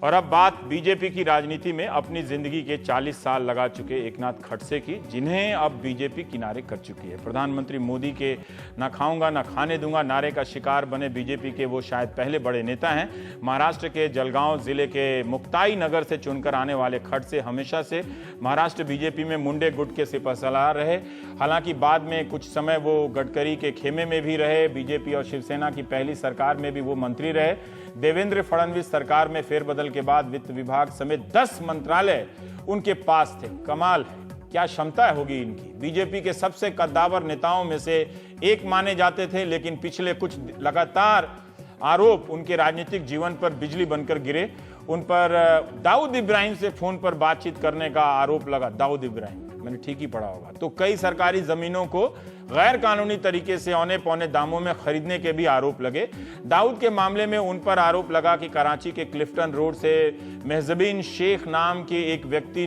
और अब बात बीजेपी की राजनीति में अपनी जिंदगी के 40 साल लगा चुके एकनाथ खड़से की, जिन्हें अब बीजेपी किनारे कर चुकी है। प्रधानमंत्री मोदी के ना खाऊंगा ना खाने दूंगा नारे का शिकार बने बीजेपी के वो शायद पहले बड़े नेता हैं। महाराष्ट्र के जलगांव जिले के मुक्ताई नगर से चुनकर आने वाले खड़से हमेशा से महाराष्ट्र बीजेपी में मुंडे गुट के सिपहसालार रहे। हालांकि बाद में कुछ समय वो गडकरी के खेमे में भी रहे। बीजेपी और शिवसेना की पहली सरकार में भी वो मंत्री रहे। देवेंद्र फडणवीस सरकार में फेरबदल के बाद वित्त विभाग समेत 10 मंत्रालय उनके पास थे। कमाल है, क्या क्षमता होगी इनकी। बीजेपी के सबसे कद्दावर नेताओं में से एक माने जाते थे, लेकिन पिछले कुछ लगातार आरोप उनके राजनीतिक जीवन पर बिजली बनकर गिरे। उन पर दाऊद इब्राहिम से फोन पर बातचीत करने का आरोप लगा। दाऊद इब्राहिम, मैंने ठीक ही पढ़ा होगा। तो कई सरकारी जमीनों को गैर कानूनी तरीके से औने पौने दामों में खरीदने के भी आरोप लगे। दाऊद के मामले में उन पर आरोप लगा कि कराची के क्लिफ्टन रोड से मेहजबीन शेख नाम के एक व्यक्ति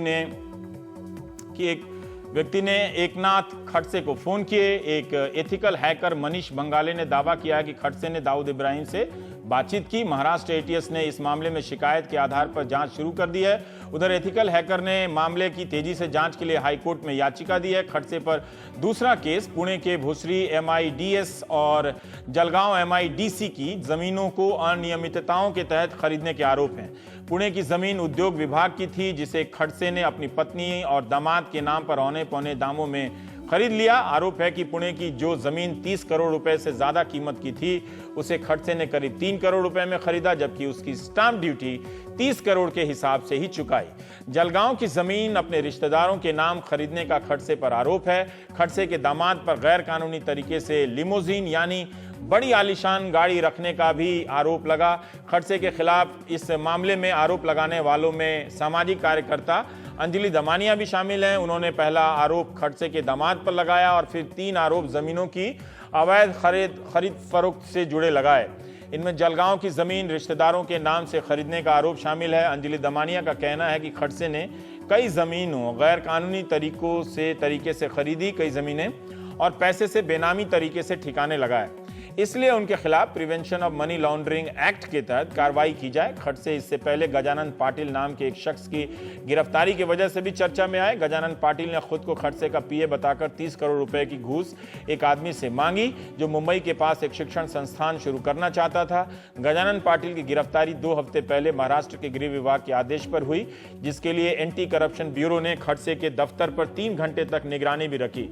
ने एकनाथ खड़से को फोन किए। एक एथिकल हैकर मनीष बंगाले ने दावा किया कि खड़से ने दाऊद इब्राहिम से बातचीत की। महाराष्ट्र एटीएस ने इस मामले में शिकायत के आधार पर जांच शुरू कर दी है। उधर एथिकल हैकर ने मामले की तेजी से जांच के लिए हाईकोर्ट में याचिका दी है। खड़से पर दूसरा केस पुणे के भोसरी एमआईडीएस और जलगांव एमआईडीसी की जमीनों को अनियमितताओं के तहत खरीदने के आरोप हैं। पुणे की जमीन उद्योग विभाग की थी, जिसे खड़से ने अपनी पत्नी और दामाद के नाम पर औने पौने दामों में खरीद लिया। आरोप है कि पुणे की जो जमीन 30 करोड़ रुपए से ज्यादा कीमत की थी, उसे खड़से ने करीब 3 करोड़ रुपए में खरीदा, जबकि उसकी स्टाम्प ड्यूटी 30 करोड़ के हिसाब से ही चुकाई। जलगांव की जमीन अपने रिश्तेदारों के नाम खरीदने का खड़से पर आरोप है। खड़से के दामाद पर गैर कानूनी तरीके से लिमोजीन यानी बड़ी आलीशान गाड़ी रखने का भी आरोप लगा। खड़से के खिलाफ इस मामले में आरोप लगाने वालों में सामाजिक कार्यकर्ता अंजलि दमानिया भी शामिल हैं। उन्होंने पहला आरोप खड़से के दामाद पर लगाया और फिर 3 आरोप जमीनों की अवैध खरीद फरोख्त से जुड़े लगाए। इनमें जलगांव की जमीन रिश्तेदारों के नाम से खरीदने का आरोप शामिल है। अंजलि दमानिया का कहना है कि खड़से ने कई जमीनों गैर कानूनी तरीके से खरीदी, कई जमीनें और पैसे से बेनामी तरीके से ठिकाने लगाए। इसलिए उनके खिलाफ prevention of money laundering act के तहत कार्रवाई की जाए। खड़से इससे पहले गजानन पाटिल नाम के एक शख्स की गिरफ्तारी की वजह से भी चर्चा में आए। गजानन पाटिल ने खुद को खड़से का पीए बताकर 30 करोड़ रुपए की घूस एक आदमी से मांगी, जो मुंबई के पास एक शिक्षण संस्थान शुरू करना चाहता था। गजानन पाटिल की गिरफ्तारी 2 हफ्ते पहले महाराष्ट्र के गृह विभाग के आदेश पर हुई, जिसके लिए एंटी करप्शन ब्यूरो ने खड़से के दफ्तर पर 3 घंटे तक निगरानी भी रखी।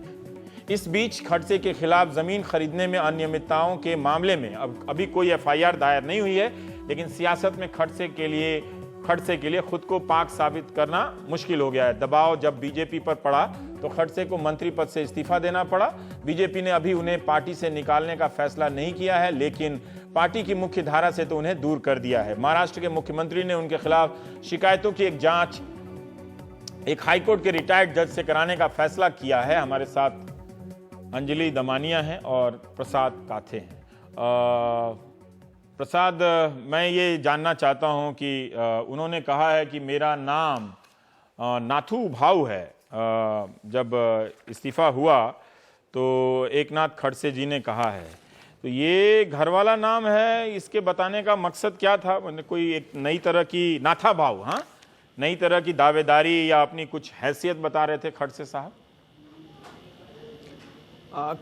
इस बीच खड़से के खिलाफ जमीन खरीदने में अनियमितताओं के मामले में अभी कोई एफआईआर दायर नहीं हुई है, लेकिन सियासत में खड़से के लिए खुद को पाक साबित करना मुश्किल हो गया है। दबाव जब बीजेपी पर पड़ा तो खड़से को मंत्री पद से इस्तीफा देना पड़ा। बीजेपी ने अभी उन्हें पार्टी से निकालने का फैसला नहीं किया है, लेकिन पार्टी की मुख्य धारा से तो उन्हें दूर कर दिया है। महाराष्ट्र के मुख्यमंत्री ने उनके खिलाफ शिकायतों की एक जांच एक हाईकोर्ट के रिटायर्ड जज से कराने का फैसला किया है। हमारे साथ अंजलि दमानिया हैं और प्रसाद काथे हैं। प्रसाद, मैं ये जानना चाहता हूं कि उन्होंने कहा है कि मेरा नाम नाथू भाऊ है। जब इस्तीफा हुआ तो एकनाथ खड़से जी ने कहा है, तो ये घर वाला नाम है, इसके बताने का मकसद क्या था? मैंने कोई एक नई तरह की नाथा भाऊ, हाँ, नई तरह की दावेदारी या अपनी कुछ हैसियत बता रहे थे खड़से साहब?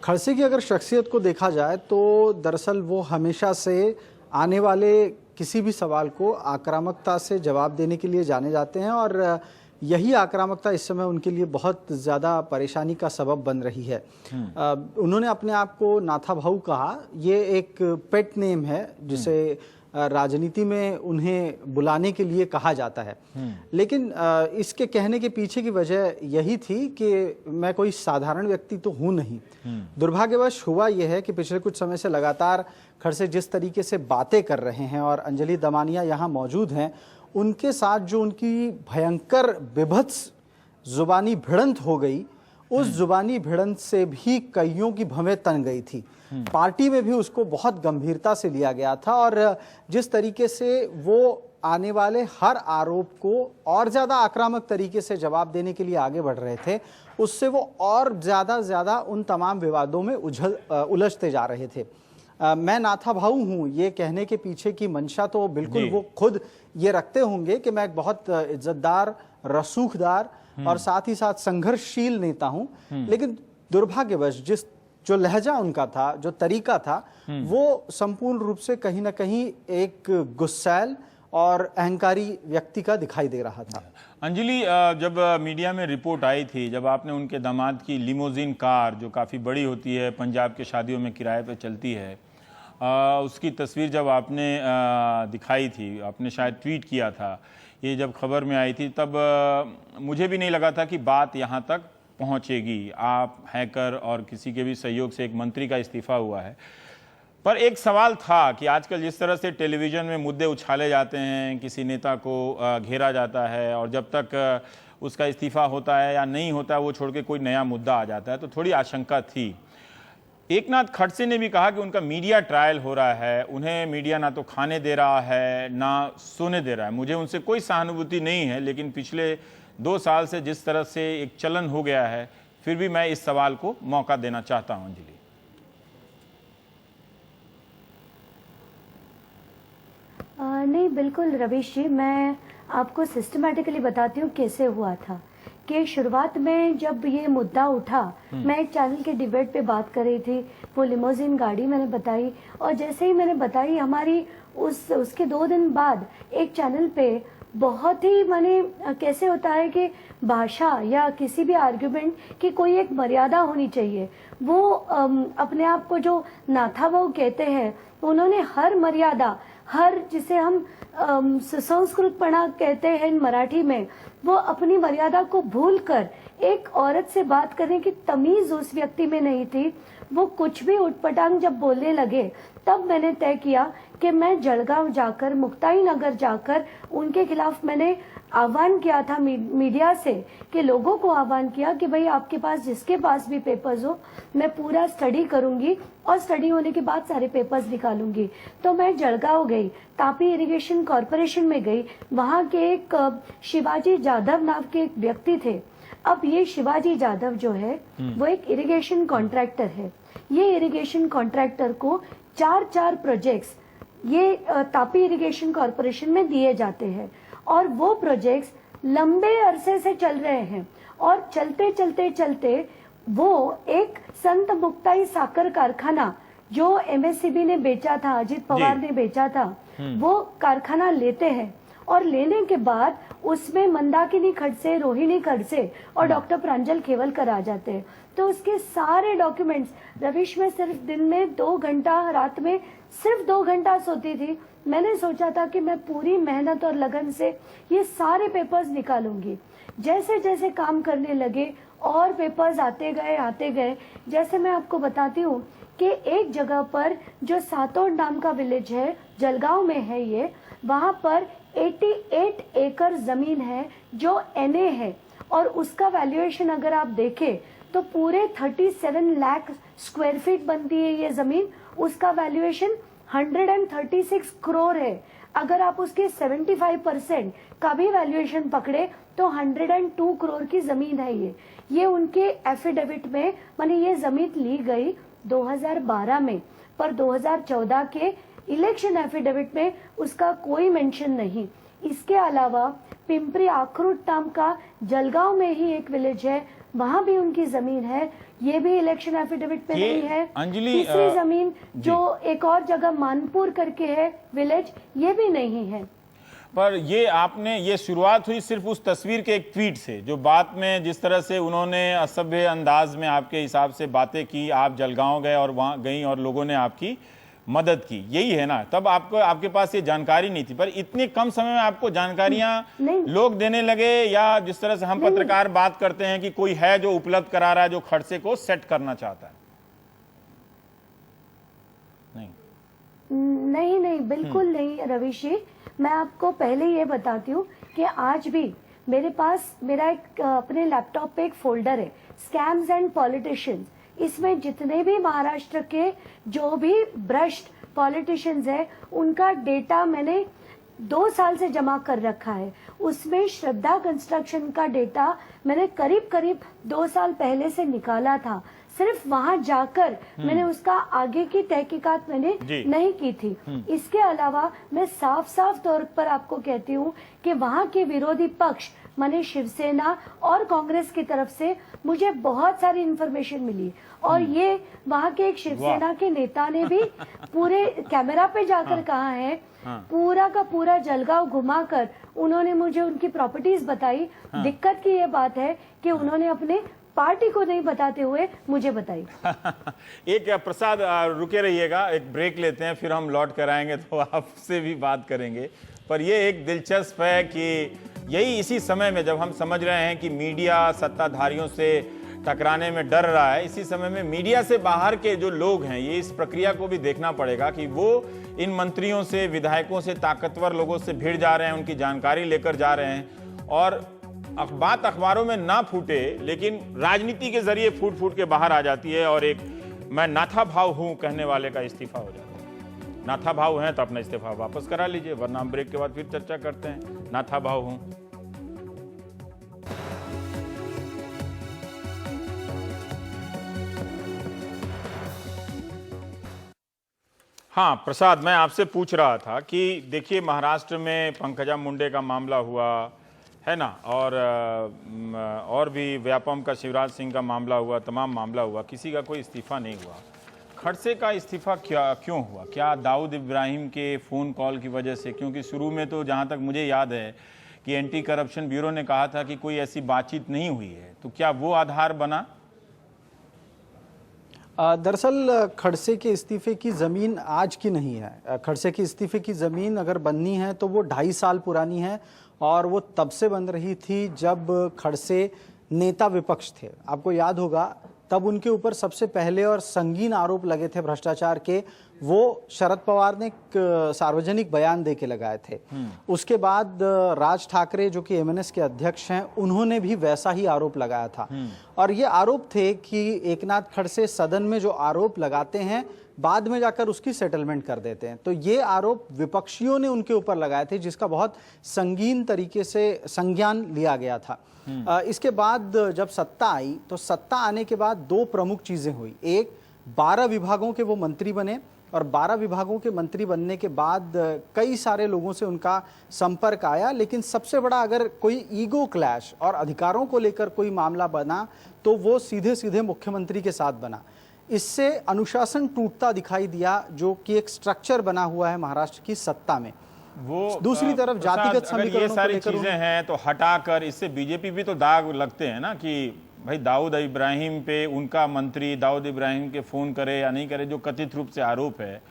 खड़से की अगर शख्सियत को देखा जाए तो दरअसल वो हमेशा से आने वाले किसी भी सवाल को आक्रामकता से जवाब देने के लिए जाने जाते हैं, और यही आक्रामकता इस समय उनके लिए बहुत ज़्यादा परेशानी का सबब बन रही है। उन्होंने अपने आप को नाथा भाऊ कहा, ये एक पेट नेम है जिसे राजनीति में उन्हें बुलाने के लिए कहा जाता है। लेकिन इसके कहने के पीछे की वजह यही थी कि मैं कोई साधारण व्यक्ति तो हूं नहीं। दुर्भाग्यवश हुआ यह है कि पिछले कुछ समय से लगातार खड़से जिस तरीके से बातें कर रहे हैं, और अंजलि दमानिया यहाँ मौजूद हैं, उनके साथ जो उनकी भयंकर विभत्स जुबानी भिड़ंत हो गई, उस जुबानी भिड़ंत से भी कईयों की भवें तन गई थी। पार्टी में भी उसको बहुत गंभीरता से लिया गया था, और जिस तरीके से वो आने वाले हर आरोप को और ज्यादा आक्रामक तरीके से जवाब देने के लिए आगे बढ़ रहे थे, उससे वो और ज्यादा उन तमाम विवादों में उलझते जा रहे थे। मैं नाथा भाऊ हूं, ये कहने के पीछे की मंशा तो बिल्कुल वो खुद ये रखते होंगे कि मैं एक बहुत इज्जतदार, रसूखदार और साथ ही साथ संघर्षशील नेता हूं, लेकिन दुर्भाग्यवश जो लहजा उनका था, जो तरीका था, वो संपूर्ण रूप से कहीं ना कहीं एक गुस्सैल और अहंकारी व्यक्ति का दिखाई दे रहा था। अंजलि, जब मीडिया में रिपोर्ट आई थी, जब आपने उनके दामाद की लिमोजिन कार, जो काफ़ी बड़ी होती है, पंजाब के शादियों में किराए पे चलती है, उसकी तस्वीर जब आपने दिखाई थी, आपने शायद ट्वीट किया था, ये जब खबर में आई थी, तब मुझे भी नहीं लगा था कि बात यहाँ तक पहुँचेगी। आप हैकर और किसी के भी सहयोग से एक मंत्री का इस्तीफा हुआ है, पर एक सवाल था कि आजकल जिस तरह से टेलीविज़न में मुद्दे उछाले जाते हैं, किसी नेता को घेरा जाता है और जब तक उसका इस्तीफा होता है या नहीं होता है वो छोड़ के कोई नया मुद्दा आ जाता है, तो थोड़ी आशंका थी। एकनाथ खड़से ने भी कहा कि उनका मीडिया ट्रायल हो रहा है, उन्हें मीडिया ना तो खाने दे रहा है ना सोने दे रहा है। मुझे उनसे कोई सहानुभूति नहीं है, लेकिन पिछले 2 साल से जिस तरह से एक चलन हो गया है, फिर भी मैं इस सवाल को मौका देना चाहता हूँ। अंजलि, नहीं, बिल्कुल रवीश जी, मैं आपको सिस्टमैटिकली बताती हूँ कैसे हुआ था। कि शुरुआत में जब ये मुद्दा उठा, मैं एक चैनल के डिबेट पे बात कर रही थी, वो लिमोजिन गाड़ी मैंने बताई, और जैसे ही मैंने बताई, हमारी उसके 2 दिन बाद एक चैनल पे बहुत ही माने कैसे होता है कि भाषा या किसी भी आर्ग्यूमेंट की कोई एक मर्यादा होनी चाहिए, वो अपने आप को जो नाथा वो कहते हैं, उन्होंने हर मर्यादा, हर जिसे हम संस्कृतपणा कहते हैं मराठी में, वो अपनी मर्यादा को भूलकर एक औरत से बात करने की तमीज उस व्यक्ति में नहीं थी। वो कुछ भी उटपटांग जब बोलने लगे, तब मैंने तय किया कि मैं जलगांव जाकर, मुक्ताई नगर जाकर उनके खिलाफ मैंने आह्वान किया था मीडिया से, कि लोगों को आह्वान किया कि भाई आपके पास जिसके पास भी पेपर्स हो, मैं पूरा स्टडी करूंगी और स्टडी होने के बाद सारे पेपर्स निकालूंगी। तो मैं जलगांव गई, तापी इरिगेशन कॉरपोरेशन में गई, वहां के एक शिवाजी जाधव नाम के एक व्यक्ति थे। अब ये शिवाजी जाधव जो है वो एक इरिगेशन कॉन्ट्रैक्टर है। ये इरिगेशन कॉन्ट्रैक्टर को 4 प्रोजेक्ट्स ये तापी इरिगेशन कॉरपोरेशन में दिए जाते हैं, और वो प्रोजेक्ट्स लंबे अरसे से चल रहे हैं, और चलते चलते चलते वो एक संत मुक्ताई साकर कारखाना जो एमएससीबी ने बेचा था, अजित पवार ने बेचा था, वो कारखाना लेते हैं, और लेने के बाद उसमें मंदाकिनी खड़से, रोहिणी खड़से और डॉक्टर प्रांजल खेवलकर आ जाते हैं। तो उसके सारे डॉक्यूमेंट्स, रवीश, में सिर्फ दिन में 2 घंटा, रात में सिर्फ 2 घंटा सोती थी। मैंने सोचा था कि मैं पूरी मेहनत और लगन से ये सारे पेपर्स निकालूंगी। जैसे जैसे काम करने लगे और पेपर्स आते गए। जैसे मैं आपको बताती हूँ कि एक जगह पर जो सातोड़ नाम का विलेज है, जलगांव में है ये, वहां पर 88 एकड़ जमीन है जो एनए है, और उसका वैल्यूएशन अगर आप देखें तो पूरे 37 लाख स्क्वायर फीट बनती है ये जमीन। उसका वैल्यूएशन 136 करोड़ है। अगर आप उसके 75% का भी वैल्यूएशन पकड़े तो 102 करोड़ की जमीन है ये उनके एफिडेविट में, माने ये जमीन ली गई 2012 में, पर 2014 के इलेक्शन एफिडेविट में उसका कोई मेंशन नहीं। इसके अलावा पिंपरी आखरूट नाम का जलगांव में ही एक विलेज है, वहां भी उनकी जमीन है, ये भी इलेक्शन एफिडेविट में नहीं है। अंजलि, तीसरी जमीन जो एक और जगह मानपुर करके है विलेज, ये भी नहीं है। पर ये आपने, ये शुरुआत हुई सिर्फ उस तस्वीर के एक ट्वीट से, जो बात में जिस तरह से उन्होंने असभ्य अंदाज में आपके हिसाब से बातें की, आप जलगांव गए और वहां गई और लोगों ने आपकी मदद की, यही है ना? तब आपको, आपके पास ये जानकारी नहीं थी, पर इतने कम समय में आपको जानकारियां लोग देने लगे, या जिस तरह से हम पत्रकार बात करते हैं कि कोई है जो उपलब्ध करा रहा है, जो खड़से को सेट करना चाहता है? नहीं, बिल्कुल नहीं रवीश जी। मैं आपको पहले ये बताती हूँ कि आज भी मेरे पास, मेरा एक अपने लैपटॉप पे एक फोल्डर है, स्कैम्स एंड पॉलिटिशियंस। इसमें जितने भी महाराष्ट्र के जो भी भ्रष्ट पॉलिटिशियंस हैं, उनका डेटा मैंने 2 साल से जमा कर रखा है। उसमें श्रद्धा कंस्ट्रक्शन का डेटा मैंने करीब 2 साल पहले से निकाला था। सिर्फ वहां जाकर मैंने उसका आगे की तहकीकात मैंने जी। नहीं की थी। इसके अलावा मैं साफ साफ तौर पर आपको कहती हूँ कि वहां के विरोधी पक्ष माने शिवसेना और कांग्रेस की तरफ से मुझे बहुत सारी इंफॉर्मेशन मिली, और ये वहां के एक शिवसेना के नेता ने भी पूरे कैमरा पे जाकर कहा है, पूरा का पूरा जलगांव घुमाकर उन्होंने मुझे उनकी प्रॉपर्टीज बताई। दिक्कत की ये बात है कि उन्होंने अपने पार्टी को नहीं बताते हुए मुझे बताई। एक प्रसाद रुके रहिएगा, एक ब्रेक लेते हैं, फिर हम लौट कर आएंगे तो आपसे भी बात करेंगे। पर ये एक दिलचस्प है कि यही इसी समय में जब हम समझ रहे हैं कि मीडिया सत्ताधारियों से टकराने में डर रहा है, इसी समय में मीडिया से बाहर के जो लोग हैं, ये इस प्रक्रिया को भी देखना पड़ेगा कि वो इन मंत्रियों से, विधायकों से, ताकतवर लोगों से भिड़ जा रहे हैं, उनकी जानकारी लेकर जा रहे हैं, और बात अखबारों में ना फूटे लेकिन राजनीति के जरिए फूट फूट के बाहर आ जाती है, और एक मैं नाथा भाव हूं कहने वाले का इस्तीफा हो जाता है। नाथा भाव हैं तो अपना इस्तीफा वापस करा लीजिए, वरना हम ब्रेक के बाद फिर चर्चा करते हैं। नाथा भाव हूं। हाँ प्रसाद, मैं आपसे पूछ रहा था कि देखिए महाराष्ट्र में पंकजा मुंडे का मामला हुआ है ना, और भी व्यापम का शिवराज सिंह का मामला हुआ, तमाम मामला हुआ, किसी का कोई इस्तीफा नहीं हुआ। खड़से का इस्तीफा क्यों हुआ? क्या दाऊद इब्राहिम के फ़ोन कॉल की वजह से? क्योंकि शुरू में तो जहाँ तक मुझे याद है कि एंटी करप्शन ब्यूरो ने कहा था कि कोई ऐसी बातचीत नहीं हुई है, तो क्या वो आधार बना? दरअसल खड़से के इस्तीफे की ज़मीन आज की नहीं है। खड़से के इस्तीफे की ज़मीन अगर बननी है तो वो 2.5 साल पुरानी है, और वो तब से बन रही थी जब खड़से नेता विपक्ष थे। आपको याद होगा तब उनके ऊपर सबसे पहले और संगीन आरोप लगे थे भ्रष्टाचार के, वो शरद पवार ने एक सार्वजनिक बयान देके लगाए थे। उसके बाद राज ठाकरे जो कि एमएनएस के अध्यक्ष हैं, उन्होंने भी वैसा ही आरोप लगाया था, और ये आरोप थे कि एकनाथ खड़से सदन में जो आरोप लगाते हैं बाद में जाकर उसकी सेटलमेंट कर देते हैं। तो ये आरोप विपक्षियों ने उनके ऊपर लगाए थे, जिसका बहुत संगीन तरीके से संज्ञान लिया गया था। इसके बाद जब सत्ता आई तो सत्ता आने के बाद 2 प्रमुख चीजें हुई। एक, 12 विभागों के वो मंत्री बने, और 12 विभागों के मंत्री बनने के बाद कई सारे लोगों से उनका संपर्क आया, लेकिन सबसे बड़ा अगर कोई ईगो क्लैश और अधिकारों को लेकर कोई मामला बना तो वो सीधे सीधे मुख्यमंत्री के साथ बना। इससे अनुशासन टूटता दिखाई दिया, जो कि एक स्ट्रक्चर बना हुआ है महाराष्ट्र की सत्ता में। वो दूसरी तरफ जातिगत समीकरणों ये सारी को लेकर चीजें हैं तो हटाकर इससे बीजेपी भी तो दाग लगते हैं ना, कि भाई दाऊद इब्राहिम पे उनका मंत्री दाऊद इब्राहिम के फोन करे या नहीं करे, जो कथित रूप से आरोप है,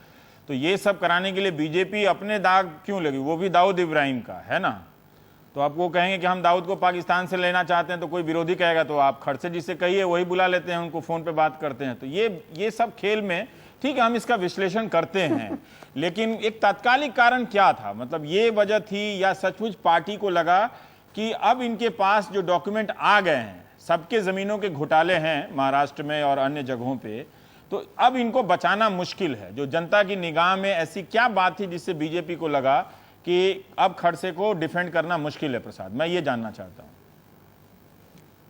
तो ये सब कराने के लिए बीजेपी अपने दाग क्यों लगी? वो भी दाऊद इब्राहिम का है ना। तो आप वो कहेंगे कि हम दाऊद को पाकिस्तान से लेना चाहते हैं, तो कोई विरोधी कहेगा तो आप खड़से जिसे कहिए वही बुला लेते हैं, उनको फोन पे बात करते हैं। तो ये सब खेल में ठीक है, हम इसका विश्लेषण करते हैं, लेकिन एक तात्कालिक कारण क्या था? मतलब ये वजह थी या सचमुच पार्टी को लगा कि अब इनके पास जो डॉक्यूमेंट आ गए हैं, सबके जमीनों के घोटाले हैं महाराष्ट्र में और अन्य जगहों पे, तो अब इनको बचाना मुश्किल है? जो जनता की निगाह में ऐसी क्या बात थी जिससे बीजेपी को लगा कि अब खड़से को डिफेंड करना मुश्किल है? प्रसाद, मैं ये जानना चाहता हूं।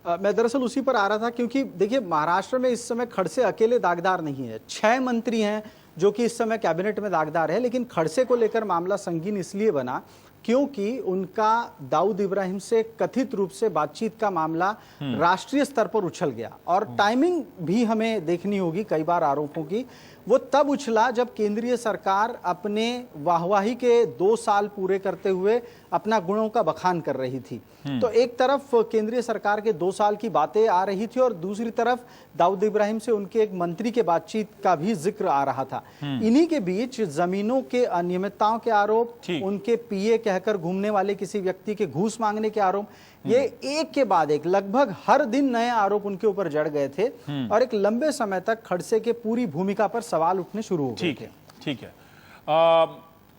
मैं दरअसल उसी पर आ रहा था, क्योंकि देखिए महाराष्ट्र में इस समय खड़से अकेले दागदार नहीं है। 6 मंत्री हैं जो कि इस समय कैबिनेट में दागदार है, लेकिन खड़से को लेकर मामला संगीन इसलिए बना क्योंकि उनका दाऊद इब्राहिम से कथित रूप से बातचीत का मामला राष्ट्रीय स्तर पर उछल गया, और टाइमिंग भी हमें देखनी होगी कई बार आरोपों की। वो तब उछला जब केंद्रीय सरकार अपने वाहवाही के 2 साल पूरे करते हुए अपना गुणों का बखान कर रही थी। तो एक तरफ केंद्रीय सरकार के 2 साल की बातें आ रही थी, और दूसरी तरफ दाऊद इब्राहिम से उनके एक मंत्री के बातचीत का भी जिक्र आ रहा था। इन्हीं के बीच जमीनों के अनियमितताओं के आरोप, उनके पीए कहकर घूमने वाले किसी व्यक्ति के घूस मांगने के आरोप, ये एक के बाद एक लगभग हर दिन नए आरोप उनके ऊपर जड़ गए थे, और एक लंबे समय तक खड़से के पूरी भूमिका पर सवाल उठने शुरू हो गए थे। ठीक है।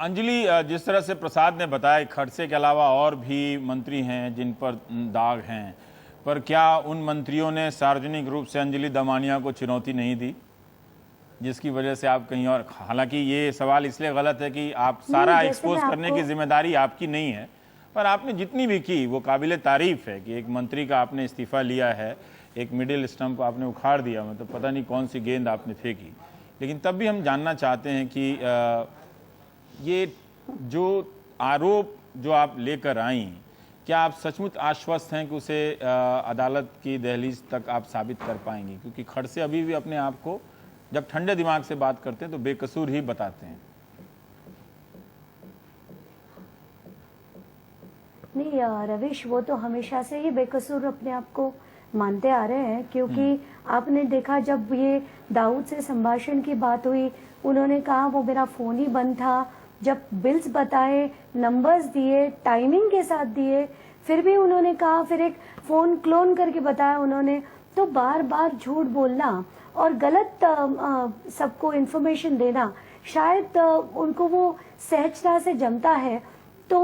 अंजलि, जिस तरह से प्रसाद ने बताया, खड़से के अलावा और भी मंत्री हैं जिन पर दाग हैं, पर क्या उन मंत्रियों ने सार्वजनिक रूप से अंजलि दमानिया को चुनौती नहीं दी, जिसकी वजह से आप कहीं और? हालांकि ये सवाल इसलिए गलत है कि आप सारा एक्सपोज करने की जिम्मेदारी आपकी नहीं है, पर आपने जितनी भी की वो काबिले तारीफ है कि एक मंत्री का आपने इस्तीफा लिया है, एक मिडिल स्टंप आपने उखाड़ दिया, मतलब पता नहीं कौन सी गेंद आपने फेंकी। लेकिन तब भी हम जानना चाहते हैं कि ये जो आरोप जो आप लेकर आई, क्या आप सचमुच आश्वस्त हैं कि उसे अदालत की दहलीज तक आप साबित कर पाएंगी? क्योंकि खड़से अभी भी अपने आप को जब ठंडे दिमाग से बात करते हैं तो बेकसूर ही बताते हैं। नहीं रवीश, वो तो हमेशा से ही बेकसूर अपने आप को मानते आ रहे हैं, क्योंकि आपने देखा जब ये दाऊद से संभाषण की बात हुई, उन्होंने कहा वो मेरा फोन ही बंद था। जब बिल्स बताए, नंबर्स दिए, टाइमिंग के साथ दिए, फिर भी उन्होंने कहा, फिर एक फोन क्लोन करके बताया उन्होंने। तो बार बार झूठ बोलना और गलत सबको इन्फॉर्मेशन देना, शायद उनको वो सहजता से जमता है। तो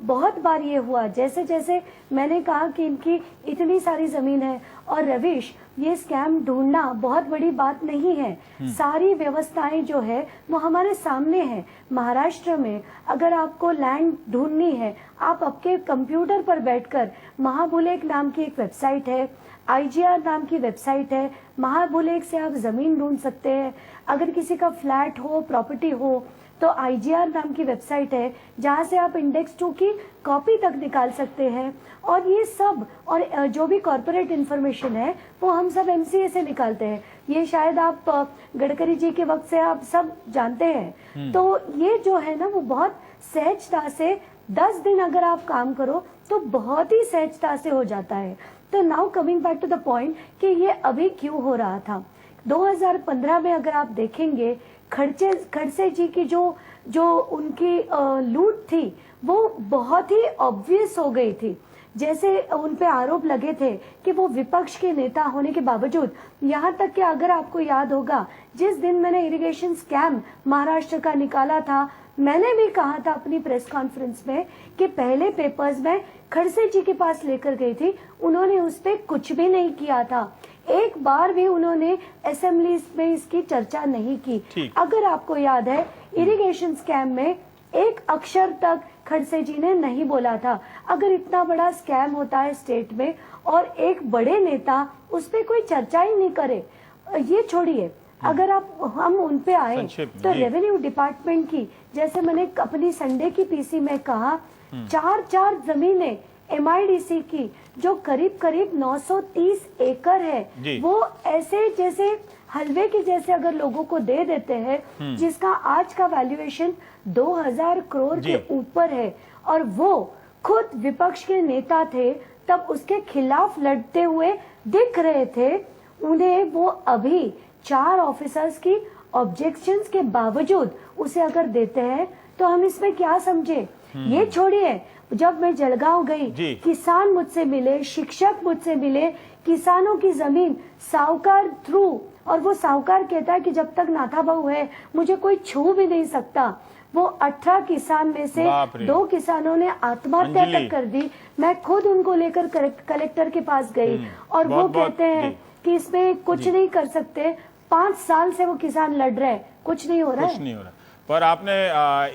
बहुत बार ये हुआ, जैसे जैसे मैंने कहा कि इनकी इतनी सारी जमीन है। और रवीश, ये स्कैम ढूंढना बहुत बड़ी बात नहीं है। सारी व्यवस्थाएं जो है वो हमारे सामने है। महाराष्ट्र में अगर आपको लैंड ढूंढनी है, आप आपके कंप्यूटर पर बैठकर, महाबुलेक नाम की एक वेबसाइट है, IGR नाम की वेबसाइट है, महाबुलेक से आप जमीन ढूंढ सकते हैं। अगर किसी का फ्लैट हो, प्रॉपर्टी हो, तो IGR नाम की वेबसाइट है जहां से आप इंडेक्स 2 की कॉपी तक निकाल सकते हैं। और ये सब, और जो भी कॉर्पोरेट इन्फॉर्मेशन है वो हम सब MCA से निकालते हैं। ये शायद आप गडकरी जी के वक्त से आप सब जानते हैं। तो ये जो है ना, वो बहुत सहजता से 10 दिन अगर आप काम करो तो बहुत ही सहजता से हो जाता है। तो now coming back to the point कि ये अभी क्यों हो रहा था। 2015 में अगर आप देखेंगे, खड़से जी की जो उनकी लूट थी वो बहुत ही ऑब्वियस हो गई थी। जैसे उन पे आरोप लगे थे कि वो विपक्ष के नेता होने के बावजूद, यहाँ तक कि अगर आपको याद होगा, जिस दिन मैंने इरिगेशन स्कैम महाराष्ट्र का निकाला था, मैंने भी कहा था अपनी प्रेस कॉन्फ्रेंस में कि पहले पेपर्स में खड़से जी के पास लेकर गई थी, उन्होंने उस पर कुछ भी नहीं किया था। एक बार भी उन्होंने असेंबली में इसकी चर्चा नहीं की। अगर आपको याद है, इरिगेशन स्कैम में एक अक्षर तक खड़से जी ने नहीं बोला था। अगर इतना बड़ा स्कैम होता है स्टेट में और एक बड़े नेता उस पर कोई चर्चा ही नहीं करे, ये छोड़िए। अगर हम उन पे आए तो रेवेन्यू डिपार्टमेंट की, जैसे मैंने अपनी संडे की पीसी में कहा, 4 जमीनें MIDC की जो करीब करीब 930 एकड़ है, वो ऐसे जैसे हलवे के जैसे अगर लोगों को दे देते हैं, जिसका आज का वैल्यूएशन 2000 करोड़ के ऊपर है, और वो खुद विपक्ष के नेता थे, तब उसके खिलाफ लड़ते हुए दिख रहे थे। उन्हें वो अभी 4 ऑफिसर्स की ऑब्जेक्शंस के बावजूद उसे अगर देते हैं तो हम इसमें क्या समझे। ये छोड़िए, जब मैं जलगांव गई, किसान मुझसे मिले, शिक्षक मुझसे मिले, किसानों की जमीन साहूकार थ्रू, और वो साहूकार कहता है कि जब तक नाथा बहू है मुझे कोई छू भी नहीं सकता। वो 18 किसान में से 2 किसानों ने आत्महत्या तक कर दी। मैं खुद उनको लेकर कलेक्टर के पास गई और वो कहते हैं कि इसमें कुछ नहीं कर सकते। 5 साल से वो किसान लड़ रहे हैं, कुछ नहीं हो रहा है। पर आपने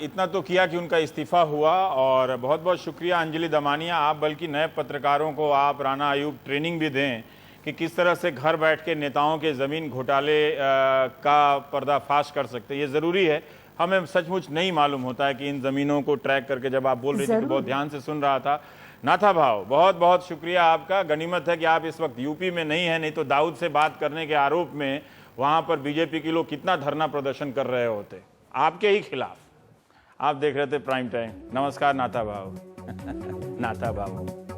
इतना तो किया कि उनका इस्तीफा हुआ, और बहुत बहुत शुक्रिया अंजलि दमानिया। आप बल्कि नए पत्रकारों को, आप राना अयूब, ट्रेनिंग भी दें कि किस तरह से घर बैठ के नेताओं के ज़मीन घोटाले का पर्दाफाश कर सकते हैं। ये ज़रूरी है, हमें सचमुच नहीं मालूम होता है कि इन ज़मीनों को ट्रैक करके। जब आप बोल रही थी तो बहुत ध्यान से सुन रहा था। नाथा भाव, बहुत बहुत शुक्रिया आपका। गनीमत है कि आप इस वक्त यूपी में नहीं है, नहीं तो दाऊद से बात करने के आरोप में वहाँ पर बीजेपी के लोग कितना धरना प्रदर्शन कर रहे होते आपके ही खिलाफ। आप देख रहे थे प्राइम टाइम। नमस्कार नाथा भाव। नाथा भाव।